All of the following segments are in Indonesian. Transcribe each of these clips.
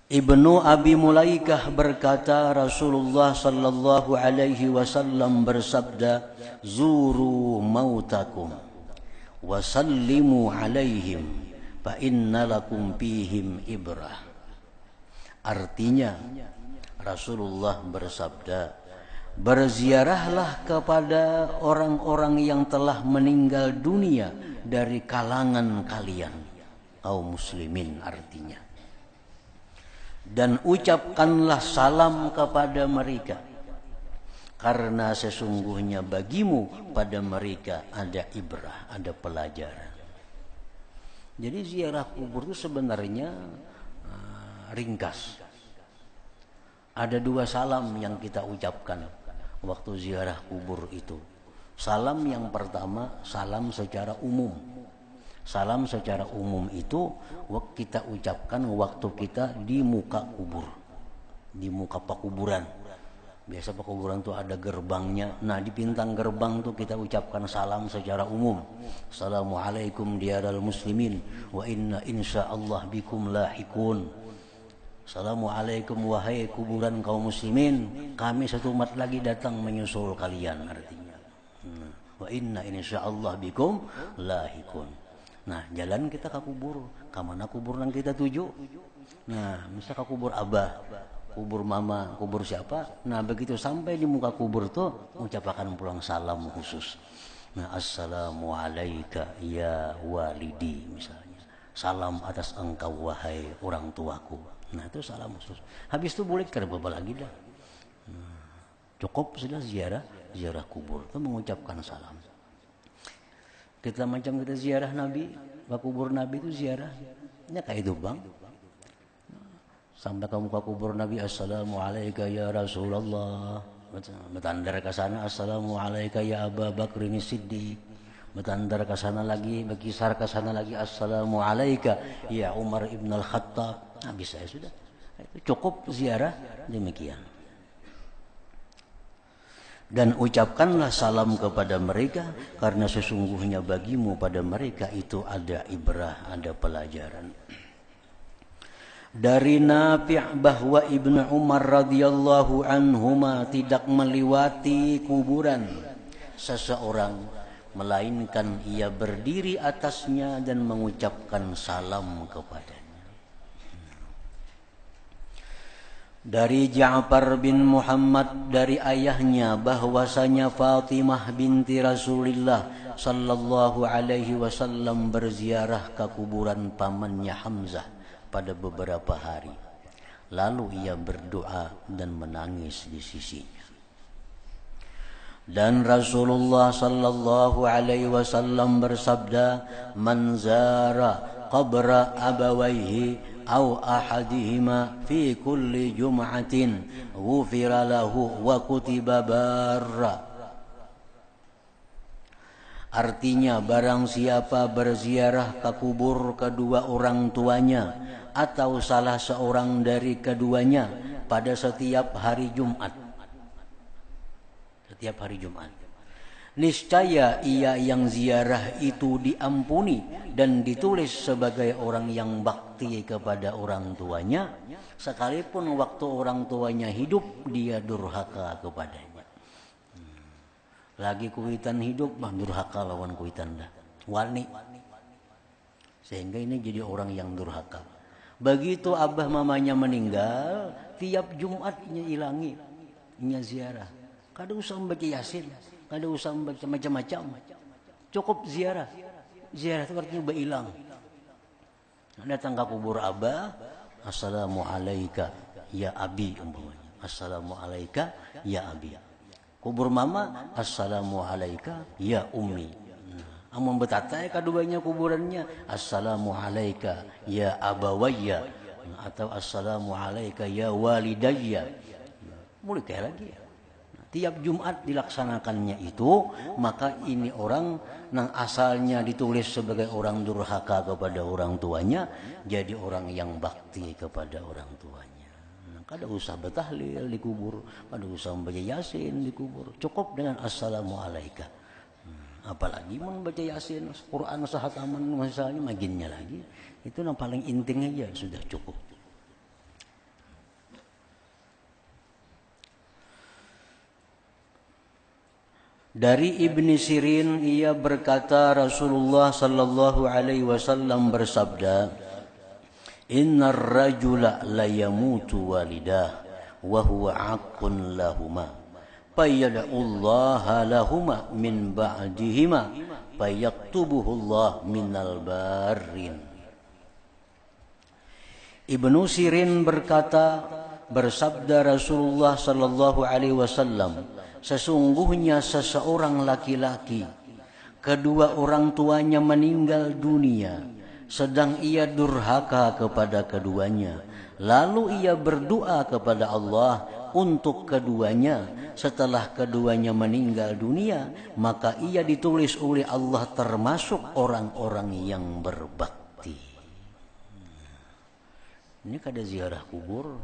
Ibnu Abi Mulaikah berkata, Rasulullah sallallahu alaihi wasallam bersabda, "Zuru mautakum wa sallimu alaihim fa inna lakum fihim ibrah." Artinya Rasulullah bersabda, berziarahlah kepada orang-orang yang telah meninggal dunia dari kalangan kalian, kaum muslimin artinya. Dan ucapkanlah salam kepada mereka, karena sesungguhnya bagimu pada mereka ada ibrah, ada pelajaran. Jadi ziarah kubur itu sebenarnya ringkas. Ada 2 salam yang kita ucapkan waktu ziarah kubur itu. Salam yang pertama, salam secara umum. Salam secara umum itu kita ucapkan waktu kita di muka kubur, di muka pekuburan. Biasa pekuburan tuh ada gerbangnya. Nah, di pintang gerbang tuh kita ucapkan salam secara umum. Assalamualaikum diaral muslimin wa inna insyaallah bikum lahikun. Assalamualaikum wahai kuburan kaum muslimin, kami satu umat lagi datang menyusul kalian artinya. Wa inna insyaallah bikum lahikun. Nah, jalan kita ke kubur, ke mana kubur yang kita tuju. Nah, misal ke kubur abah, kubur mama, kubur siapa. Nah, begitu sampai di muka kubur tuh ucapkan pulang salam khusus. Nah, assalamu alayka ya walidi misalnya. Salam atas engkau wahai orang tuaku. Nah, itu salam khusus. Habis itu boleh kerba lagi dah. Cukup sudah ziarah kubur itu mengucapkan salam. Kita macam kita ziarah Nabi, ke kubur Nabi itu ziarahnya kayak itu bang. Sampai kamu ke kubur Nabi, assalamualaikum ya Rasulullah. Bertandar ke sana, assalamualaikum ya Abu Bakr ini Siddiq. Bertandar ke sana lagi, berkisar ke sana lagi, assalamualaikum ya Umar ibn al-Khattab. Nah, bisa ya sudah. Itu cukup ziarah demikian. Dan ucapkanlah salam kepada mereka, karena sesungguhnya bagimu pada mereka itu ada ibrah, ada pelajaran. Dari Nafi' bahwa Ibnu Umar radhiyallahu anhuma tidak melewati kuburan seseorang, melainkan ia berdiri atasnya dan mengucapkan salam kepadanya. Dari Ja'far bin Muhammad dari ayahnya bahwasanya Fatimah binti Rasulullah sallallahu alaihi wasallam berziarah ke kuburan pamannya Hamzah pada beberapa hari. Lalu ia berdoa dan menangis di sisinya. Dan Rasulullah sallallahu alaihi wasallam bersabda, "Man zara qabra abawaihi أو أحدهما في كل جمعة غفر له وكتب بارا." Artinya, barang siapa berziarah ke kubur kedua orang tuanya atau salah seorang dari keduanya pada setiap hari Jumat, niscaya ia yang ziarah itu diampuni dan ditulis sebagai orang yang bakti kepada orang tuanya, sekalipun waktu orang tuanya hidup dia durhaka kepadanya. Lagi kuitan hidup mah durhaka lawan kuitan dah. Wani. Sehingga ini jadi orang yang durhaka. Begitu abah mamanya meninggal, tiap Jumatnya ilangi, nya ziarah. Kada usah membaca Yasin. Ada usah membaca macam-macam, cukup ziarah. Ziarah itu artinya berilang. Datang ke kubur abah, assalamualaikum ya abi umpamanya. Assalamualaikum ya abi. Kubur mama, assalamualaikum ya ummi. Amun betatai keduanya kuburannya, assalamualaikum ya abawayya atau assalamualaikum ya walidayya. Mulai kayak lagi ya. Tiap Jumat dilaksanakannya itu, maka ini orang yang asalnya ditulis sebagai orang durhaka kepada orang tuanya, jadi orang yang bakti kepada orang tuanya. Kada usah bertahlil di kubur, kada usah membaca Yasin di kubur, cukup dengan assalamualaikum. Apalagi membaca Yasin, Quran sahataman misalnya, maginnya lagi, itu yang paling inting aja sudah cukup. Dari Ibni Sirin ia berkata Rasulullah sallallahu alaihi wasallam bersabda, "Innar rajula la yamutu walidah wa huwa aqun lahuma fayad'ullaha lahuma min ba'dihima fayaktubuhullah minal barrin." Ibnu Sirin berkata, bersabda Rasulullah sallallahu alaihi wasallam, sesungguhnya seseorang laki-laki kedua orang tuanya meninggal dunia sedang ia durhaka kepada keduanya, lalu ia berdoa kepada Allah untuk keduanya. Setelah keduanya meninggal dunia, maka ia ditulis oleh Allah termasuk orang-orang yang berbakti. Ini kada ziarah kubur,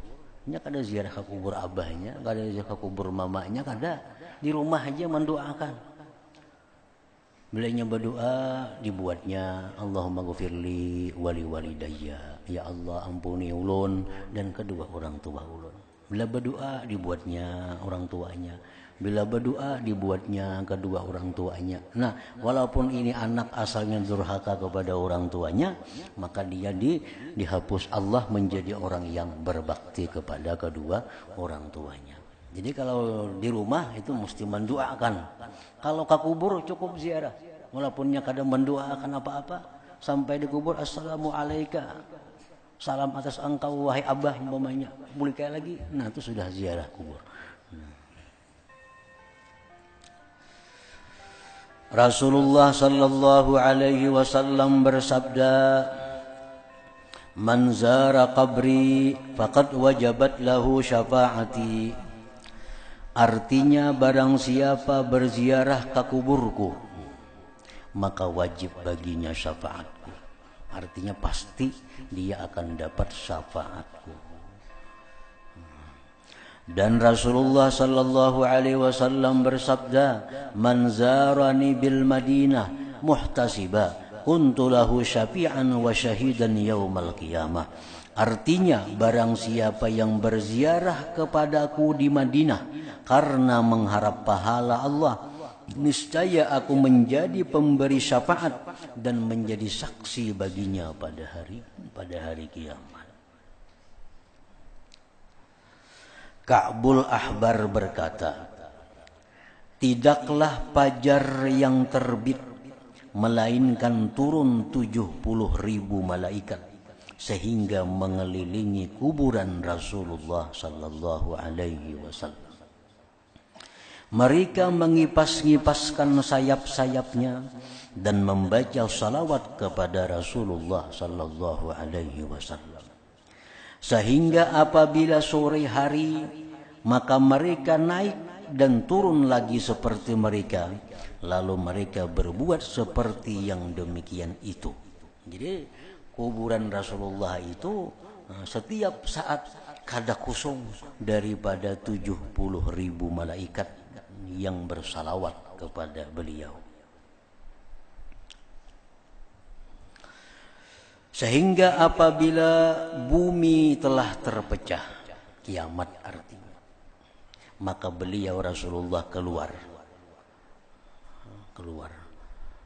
ini kada ziarah ke kubur abahnya, kada ziarah ke kubur mamanya, kada. Di rumah aja mendoakan. Bilanya berdoa dibuatnya Allahumma ghafirli wali walidayya, ya Allah ampuni ulun dan kedua orang tua ulun. Bila berdoa dibuatnya orang tuanya, bila berdoa dibuatnya kedua orang tuanya. Nah, walaupun ini anak asalnya durhaka kepada orang tuanya, maka dia dihapus Allah menjadi orang yang berbakti kepada kedua orang tuanya. Jadi kalau di rumah itu mesti mendoakan. Kalau ke kubur cukup ziarah. Walaupunnya kadang mendoakan apa-apa, sampai di kubur assalamualaikum, salam atas engkau wahai abah umpamanya, boleh kayak lagi. Nah, itu sudah ziarah kubur. Rasulullah sallallahu alaihi wasallam bersabda, "Man zara qabri faqad wajabat lahu syafaati." Artinya barang siapa berziarah ke kuburku, maka wajib baginya syafaatku. Artinya pasti dia akan dapat syafaatku. Dan Rasulullah sallallahu alaihi wasallam bersabda, "Man zarani bil Madinah muhtasiba, kuntu lahu syafi'an wa syahidan yaumal qiyamah." Artinya barang siapa yang berziarah kepadaku di Madinah karena mengharap pahala Allah, niscaya aku menjadi pemberi syafaat dan menjadi saksi baginya pada hari kiamat. Ka'bul Ahbar berkata, tidaklah fajar yang terbit melainkan turun 70.000 malaikat sehingga mengelilingi kuburan Rasulullah sallallahu alaihi wasallam. Mereka mengipas-ngipaskan sayap-sayapnya dan membaca salawat kepada Rasulullah sallallahu alaihi wasallam. Sehingga apabila sore hari, maka mereka naik dan turun lagi seperti mereka, lalu mereka berbuat seperti yang demikian itu. Jadi kuburan Rasulullah itu setiap saat kada kosong daripada 70.000 malaikat yang bersalawat kepada beliau. Sehingga apabila bumi telah terpecah, kiamat artinya, maka beliau Rasulullah keluar.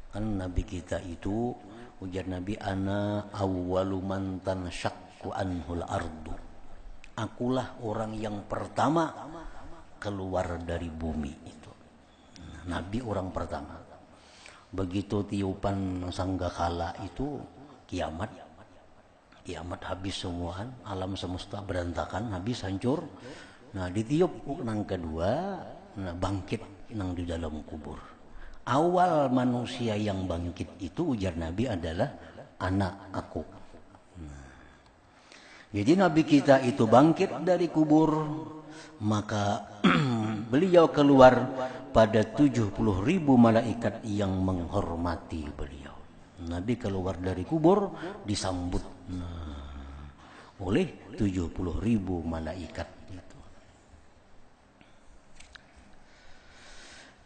Kan Nabi kita itu, ujar Nabi, ana awwalu man tanshaqqu anhul ardu. Akulah orang yang pertama keluar dari bumi itu. Nabi orang pertama. Begitu tiupan sangkakala itu kiamat habis semuaan, alam semesta berantakan, habis hancur. Nah, ditiup nang kedua, nah bangkit nang di dalam kubur. Awal manusia yang bangkit itu, ujar Nabi, adalah anak aku. Jadi Nabi kita itu bangkit dari kubur, maka beliau keluar pada 70.000 malaikat yang menghormati beliau. Nabi keluar dari kubur disambut oleh 70.000 malaikat itu.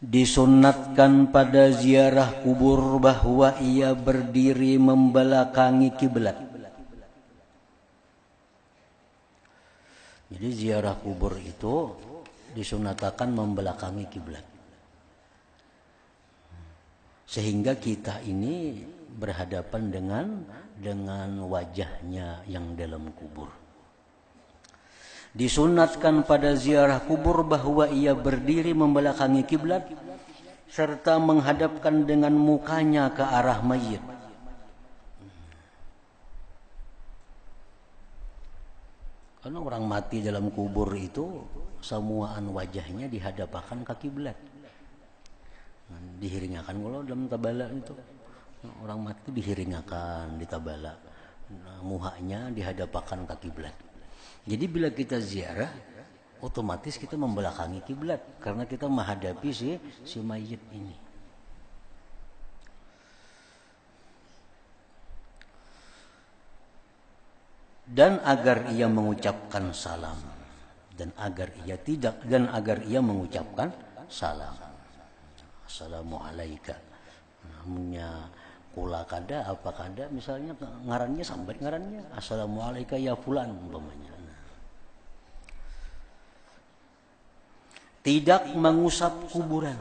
Disunnatkan pada ziarah kubur bahwa ia berdiri membelakangi kiblat. Jadi ziarah kubur itu disunatakan membelakangi kiblat. Sehingga kita ini berhadapan dengan wajahnya yang dalam kubur. Disunatkan pada ziarah kubur bahwa ia berdiri membelakangi kiblat serta menghadapkan dengan mukanya ke arah mayit. Karena orang mati dalam kubur itu semuaan wajahnya dihadapkan ke kiblat. Dihiringakan kalau dalam tabala itu orang mati dihiringakan di tabala, muhanya dihadapkan ke kiblat. Jadi bila kita ziarah otomatis kita membelakangi kiblat karena kita menghadapi si mayit ini. Dan agar ia mengucapkan salam dan agar ia mengucapkan salam. Assalamualaikum. Namanya kula kada apa kada misalnya ngarannya sambat ngarannya assalamualaikum ya fulan umpamanya. Tidak mengusap kuburan.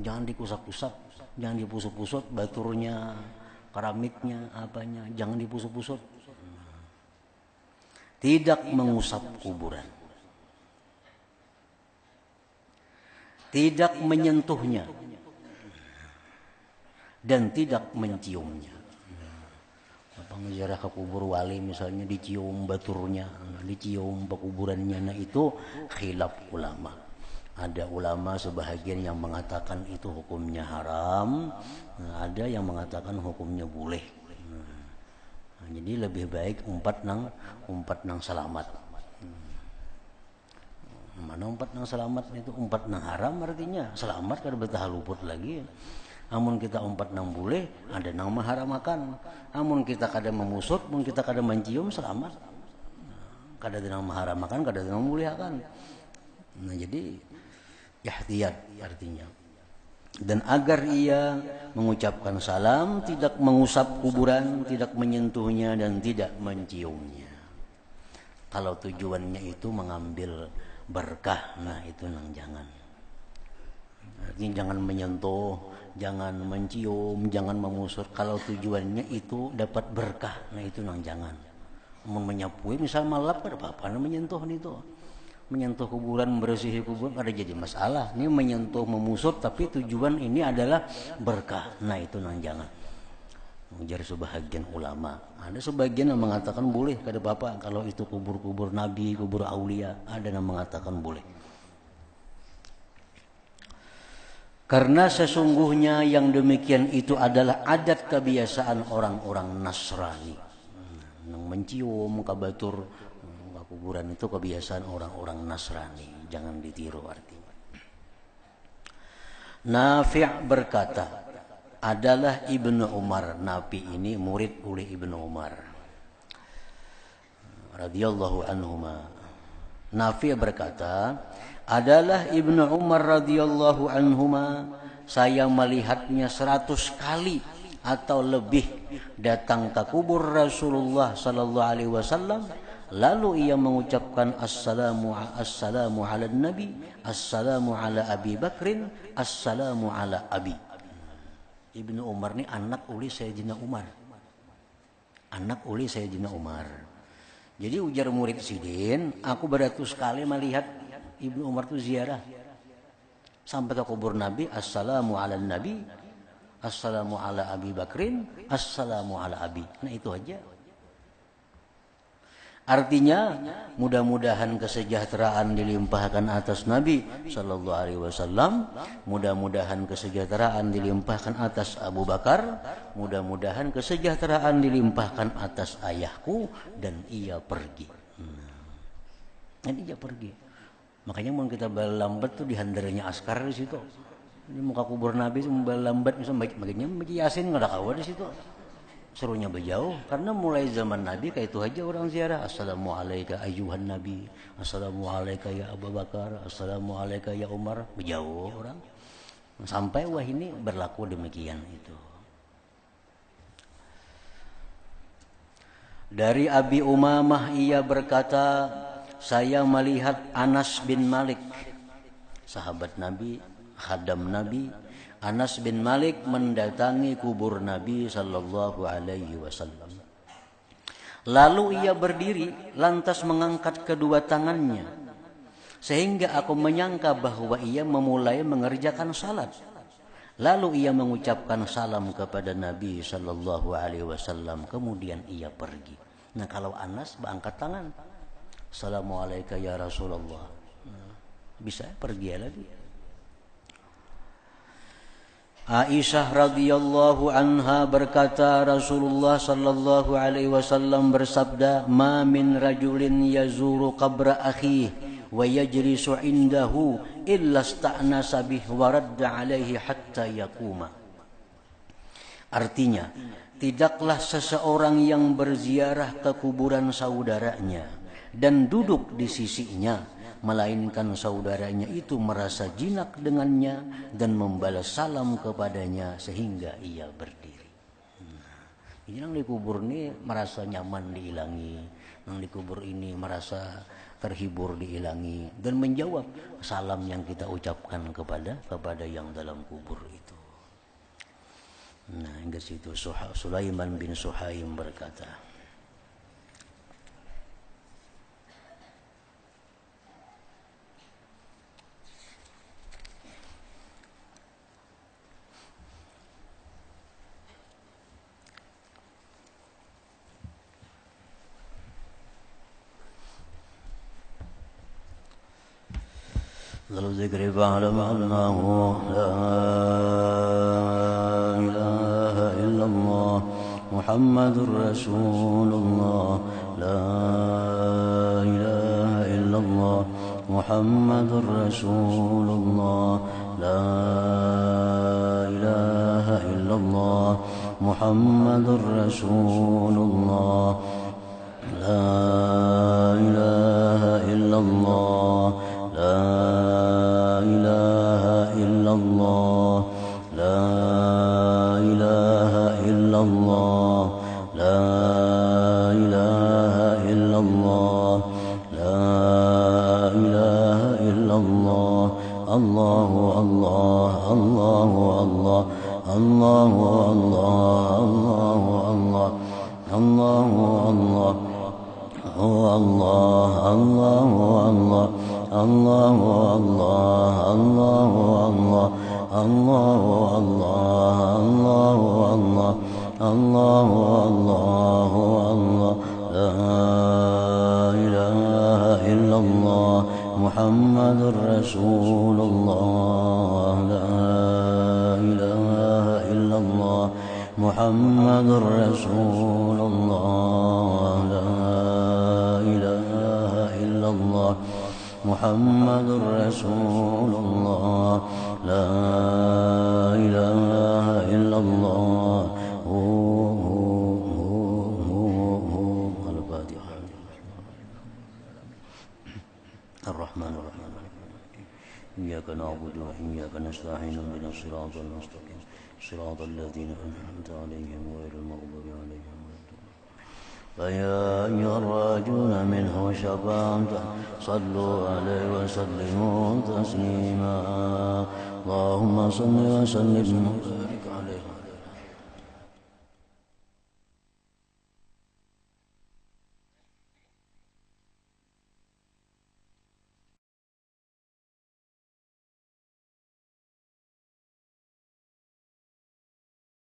Jangan dikusap-kusap, jangan dipusut-pusut baturnya, keramiknya, apanya, jangan dipusut-pusut. Tidak mengusap kuburan. Tidak menyentuhnya dan tidak menciumnya. Penziarah ke kubur wali misalnya dicium baturnya, dicium pekuburannya, nah itu khilaf ulama. Ada ulama sebahagian yang mengatakan itu hukumnya haram, ada yang mengatakan hukumnya boleh. Jadi lebih baik umpat nang selamat. Mana umpat nang selamat itu umpat nang haram artinya selamat kada betah luput lagi. Amun kita umpat nang boleh ada nang maharamakan. Amun kita kada memusut, amun kita kada mencium selamat. Kada nang maharamakan, kada nang muliakan. Nah jadi ihtiyat artinya. Dan agar ia mengucapkan salam, tidak mengusap kuburan, tidak menyentuhnya dan tidak menciumnya. Kalau tujuannya itu mengambil berkah, nah itu nang jangan. Artinya jangan menyentuh, jangan mencium, jangan memusut. Kalau tujuannya itu dapat berkah, nah itu nang jangan. Mau menyapui, misal malap ada apa-apa, menyentuh itu. Menyentuh kuburan, membersihi kuburan ada jadi masalah. Ini menyentuh, memusut, tapi tujuan ini adalah berkah. Nah itu nang jangan. Ujar sebahagian ulama. Ada sebagian yang mengatakan boleh, kada apa-apa. Kalau itu kubur-kubur nabi, kubur aulia, ada yang mengatakan boleh. Karena sesungguhnya yang demikian itu adalah adat kebiasaan orang-orang Nasrani. Nang mencium kabatur kuburan itu kebiasaan orang-orang Nasrani, jangan ditiru artinya. Nafi' berkata, adalah Ibnu Umar. Nafi ini murid oleh Ibnu Umar radhiyallahu anhuma. Nafi berkata, adalah Ibnu Umar radhiyallahu anhuma, saya melihatnya 100 kali atau lebih datang ke kubur Rasulullah sallallahu alaihi wasallam. Lalu ia mengucapkan assalamu ala nabi, assalamu ala Abi Bakrin, assalamu ala Abi. Ibnu Umar ni anak uli Sayyidina Umar. Anak uli Sayyidina Umar. Jadi ujar murid Sidin, aku beratus kali melihat Ibnu Umar itu ziarah sampai ke kubur Nabi, assalamu ala nabi, assalamu ala Abi Bakrin, assalamu ala Abi. Nah itu aja. Artinya mudah-mudahan kesejahteraan dilimpahkan atas Nabi sallallahu alaihi wasallam, mudah-mudahan kesejahteraan dilimpahkan atas Abu Bakar, mudah-mudahan kesejahteraan dilimpahkan atas ayahku dan ia pergi. Nanti dia pergi. Makanya mau kita balambat tuh dihandarnya askar di situ. Di muka kubur Nabi itu balambat misalnya baginya Yasin enggak ada kawan di situ. Serunya berjauh karena mulai zaman Nabi kayak itu aja orang ziarah. Assalamualaikum ayyuhan Nabi, assalamualaikum ya Abu Bakar, assalamualaikum ya Umar. Berjauh orang sampai wah ini berlaku demikian itu. Dari Abi Umamah ia berkata, saya melihat Anas bin Malik, sahabat Nabi, khadam Nabi, Anas bin Malik mendatangi kubur Nabi sallallahu alaihi wasallam. Lalu ia berdiri lantas mengangkat kedua tangannya sehingga aku menyangka bahwa ia memulai mengerjakan salat. Lalu ia mengucapkan salam kepada Nabi sallallahu alaihi wasallam, kemudian ia pergi. Nah, kalau Anas angkat tangan, Assalamualaikum ya Rasulullah. Bisa pergi lagi. Aisyah radhiyallahu anha berkata, Rasulullah sallallahu alaihi wasallam bersabda, "Ma min rajulin yazuru qabra akhihi wa yajlisu indahu illa sta'nasa bih wa radda alaihi hatta yaquma." Artinya, tidaklah seseorang yang berziarah ke kuburan saudaranya dan duduk di sisinya, melainkan saudaranya itu merasa jinak dengannya dan membalas salam kepadanya sehingga ia berdiri. Ini yang dikubur ini merasa nyaman diilangi, yang dikubur ini merasa terhibur diilangi dan menjawab salam yang kita ucapkan kepada yang dalam kubur itu. Nah, hingga situ Sulaiman bin Suhaim berkata, lalu zikri fa'lam annahu la ilaha illallah Muhammadur Rasulullah la ilaha illallah Muhammadur Rasulullah la ilaha illallah Muhammadur Rasulullah la ilaha illallah la ilaha illallah la ilaha illallah la ilaha illallah la ilaha illallah Allahu Allah Allahu Allah Allahu Allah Allahu Allah Allahu Allah Allahu Allah Allahu Allah Allahu Allah Allahu Allah la ilaha illallah Muhammadur Rasulullah la ilaha illallah Muhammadur Rasulullah la ilaha illallah Muhammadur Rasulullah la ilaha illallah Al-Fatihah. Ar-Rahmanur Rahim. Iyyaka na'budu wa iyyaka nasta'in ihdinas siratal mustaqim siratal ladzina an'amta 'alaihim ghairil maghdubi 'alaihim. فيا أيها الراجون منه شفاعة صلوا عليه وسلموا تسليما اللهم صل وسلم